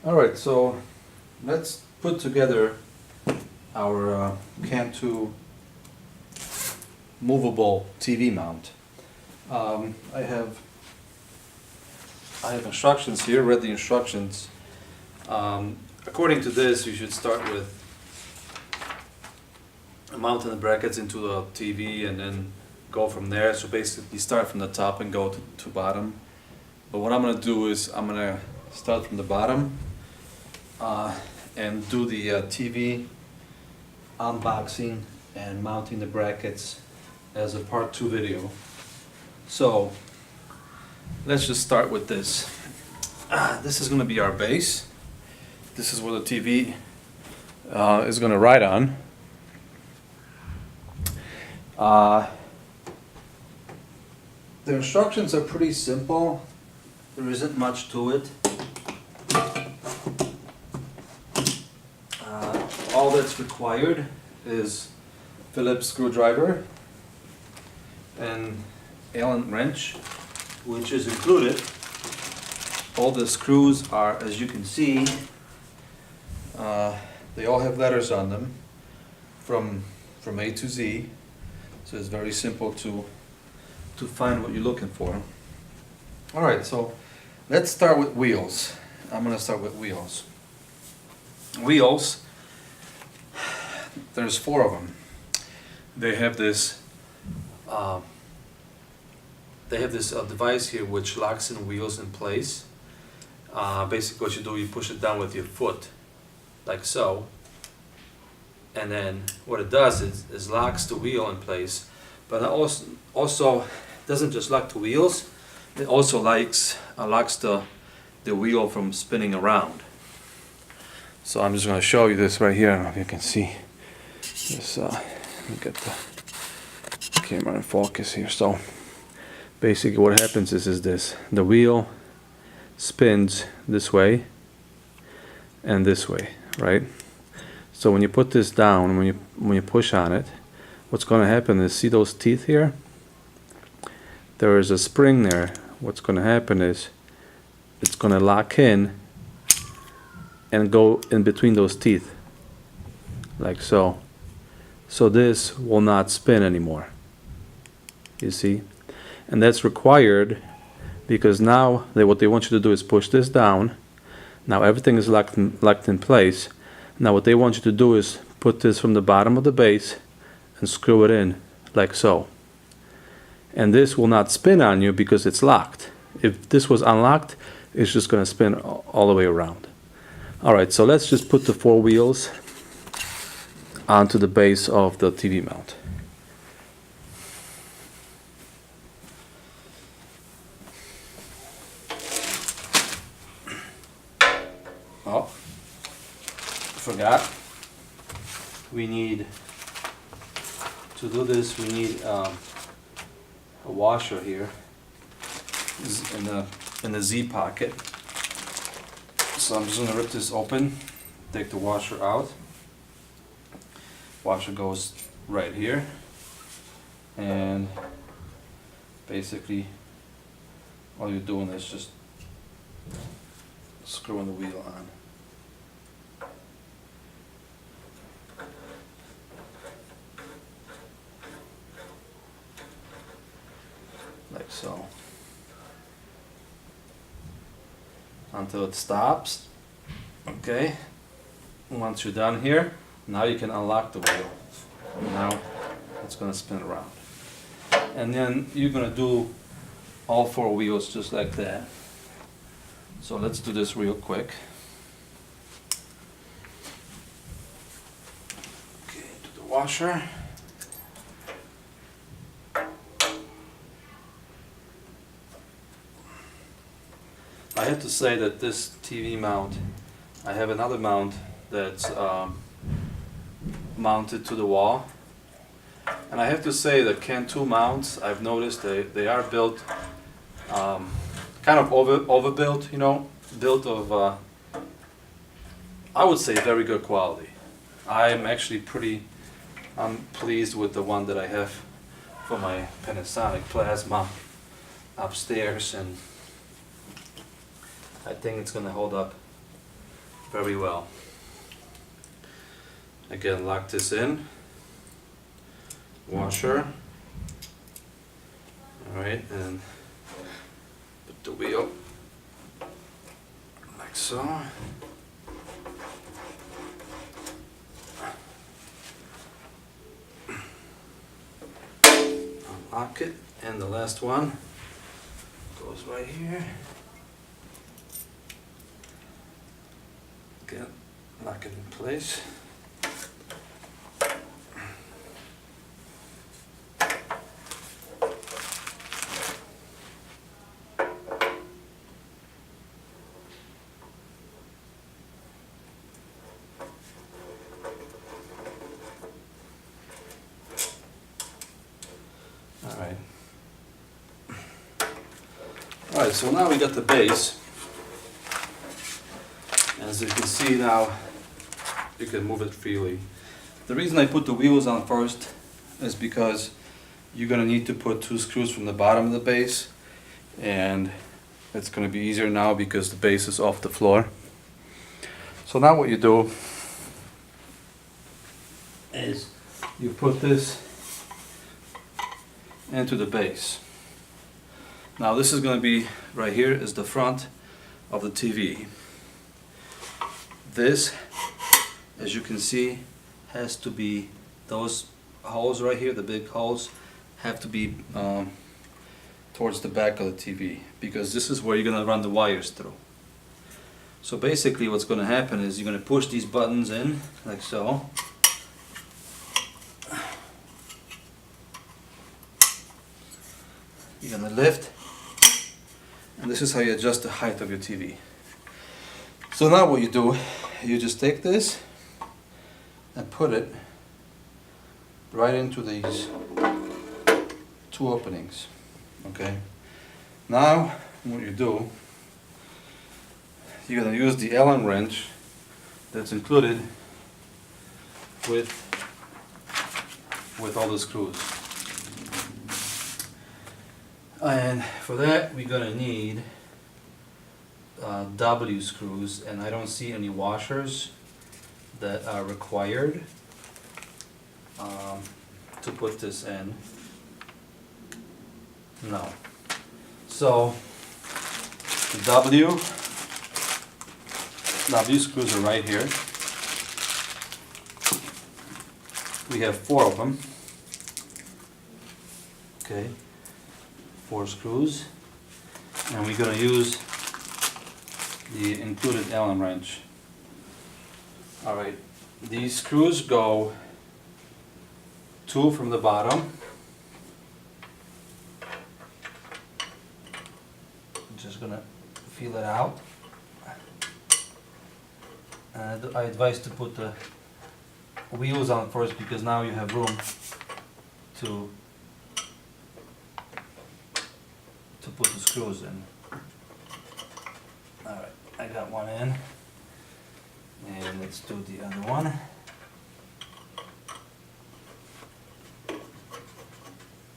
Alright, so let's put together our Cantu movable TV mount. I have instructions here, read the instructions. According to this, you should start with mounting the brackets into the TV and then go from there. So basically start from the top and go to bottom. But what I'm going to do is I'm going to start from the bottom and do the TV unboxing and mounting the brackets as a part 2 video. So let's just start with this. This is going to be our base. This is where the TV is going to ride on. The instructions are pretty simple. There isn't much to it. All that's required is Phillips screwdriver and Allen wrench, which is included. All the screws are, as you can see, they all have letters on them from A to Z, so it's very simple to find what you're looking for. Alright, so let's start with wheels. I'm going to start with wheels. Wheels, there's 4 of them. They have this device here which locks in wheels in place. Basically what you do, you push it down with your foot, like so. And then what it does is locks the wheel in place. But it also doesn't just lock the wheels, it also locks the wheel from spinning around. So I'm just going to show you this right here. I don't know if you can see this. Let me get the camera in focus here. So basically what happens is this: the wheel spins this way and this way, right? So when you put this down, when you push on it, what's going to happen is, see those teeth here? There is a spring there. What's going to happen is it's going to lock in and go in between those teeth, like so. So this will not spin anymore, you see? And that's required because now what they want you to do is push this down. Now everything is locked in place. Now what they want you to do is put this from the bottom of the base and screw it in like so. And this will not spin on you because it's locked. If this was unlocked, it's just going to spin all the way around. Alright, so let's just put the 4 wheels onto the base of the TV mount. Oh, forgot. We need to do this. We need a washer here in the Z pocket. So I'm just going to rip this open, take the washer out. Washer goes right here, and basically all you're doing is just screwing the wheel on. Like so. Until it stops. Okay. Once you're done here, now you can unlock the wheel. Now it's going to spin around. And then you're going to do all 4 wheels just like that. So let's do this real quick. Okay, do the washer. I have to say that this TV mount, I have another mount that's mounted to the wall, and I have to say that Cantu mounts, I've noticed they are built kind of overbuilt, you know, built of I would say very good quality. I'm actually I'm pleased with the one that I have for my Panasonic plasma upstairs, and I think it's going to hold up very well. Again, lock this in. Washer. Alright, and put the wheel like so. Unlock it, and the last one goes right here. Again, lock it in place. Alright, so now we got the base. As you can see now, you can move it freely. The reason I put the wheels on first is because you're going to need to put 2 screws from the bottom of the base, and it's going to be easier now because the base is off the floor. So now what you do is you put this into the base. Now this is going to be, right here is the front of the TV. This, as you can see, has to be, those holes right here, the big holes, have to be towards the back of the TV, because this is where you're going to run the wires through. So basically what's going to happen is you're going to push these buttons in, like so. You're going to lift, and this is how you adjust the height of your TV. So now what you do, you just take this and put it right into these 2 openings. Okay. Now what you do, you're going to use the Allen wrench that's included with all the screws. And for that we're going to need W screws, and I don't see any washers that are required to put this in. No. So the W screws are right here. We have 4 of them. Okay, 4 screws, and we're going to use the included Allen wrench. Alright, these screws go 2 from the bottom. I'm just gonna feel it out. And I advise to put the wheels on first, because now you have room to put the screws in. Alright, I got one in, and let's do the other one.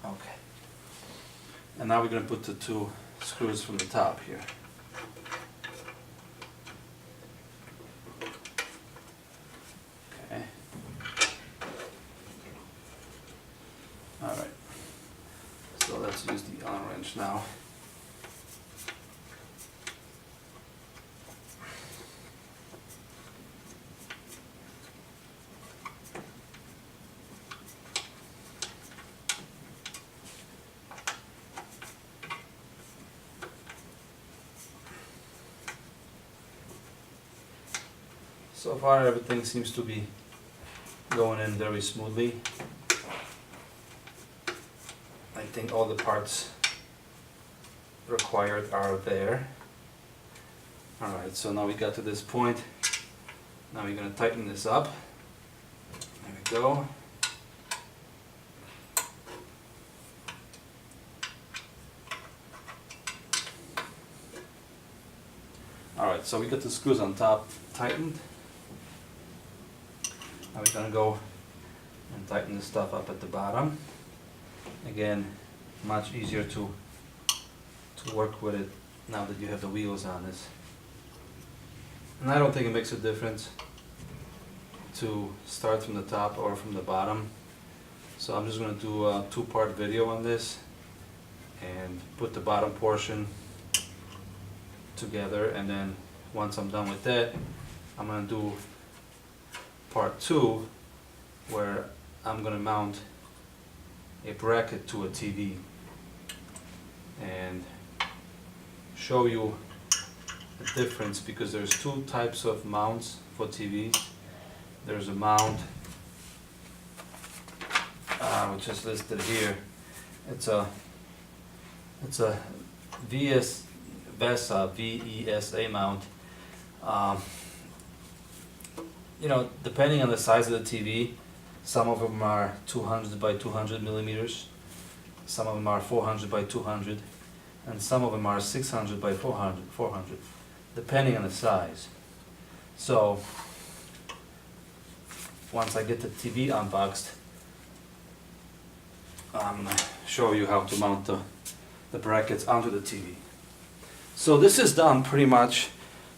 Okay, and now we're going to put the 2 screws from the top here. Okay. Alright, so let's use the Allen wrench now. So far everything seems to be going in very smoothly. I think all the parts required are there. Alright, so now we got to this point. Now we're going to tighten this up. There we go. Alright, so we got the screws on top tightened. Now we're going to go and tighten the stuff up at the bottom. Again, much easier to work with it now that you have the wheels on this. And I don't think it makes a difference to start from the top or from the bottom. So I'm just going to do a two-part video on this and put the bottom portion together, and then once I'm done with that, I'm going to do part 2 where I'm going to mount a bracket to a TV and show you the difference, because there's two types of mounts for TVs. There's a mount which is listed here. It's a VESA mount. You know, depending on the size of the TV, some of them are 200 by 200 millimeters, some of them are 400 by 200, and some of them are 600 by 400, depending on the size. So once I get the TV unboxed, I'm going to show you how to mount the brackets onto the TV. So this is done pretty much,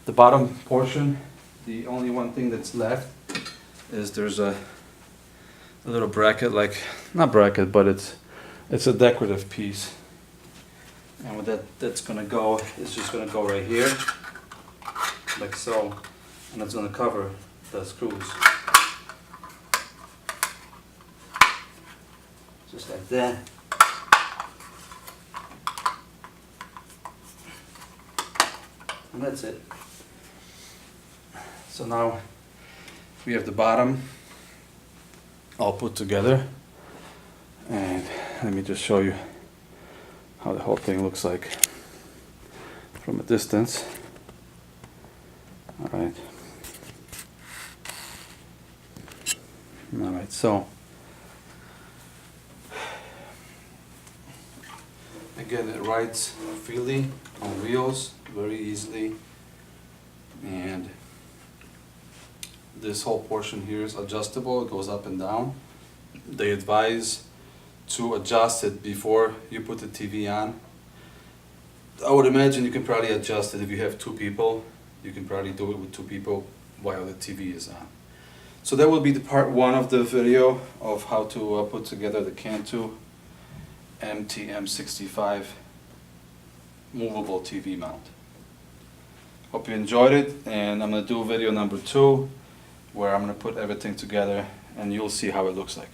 the bottom portion. The only one thing that's left is there's a little bracket, like, not bracket, but it's a decorative piece. And with that's gonna go, it's just gonna go right here, like so, and that's gonna cover the screws. Just like that. And that's it. So now we have the bottom all put together, and let me just show you how the whole thing looks like from a distance. Alright, so again, it rides freely on wheels very easily, and this whole portion here is adjustable. It goes up and down. They advise to adjust it before you put the TV on. I would imagine you can probably adjust it if you have two people. You can probably do it with two people while the TV is on. So that will be the part 1 of the video of how to put together the Cantu MTM65 movable TV mount. Hope you enjoyed it, and I'm going to do video number 2 where I'm going to put everything together and you'll see how it looks like.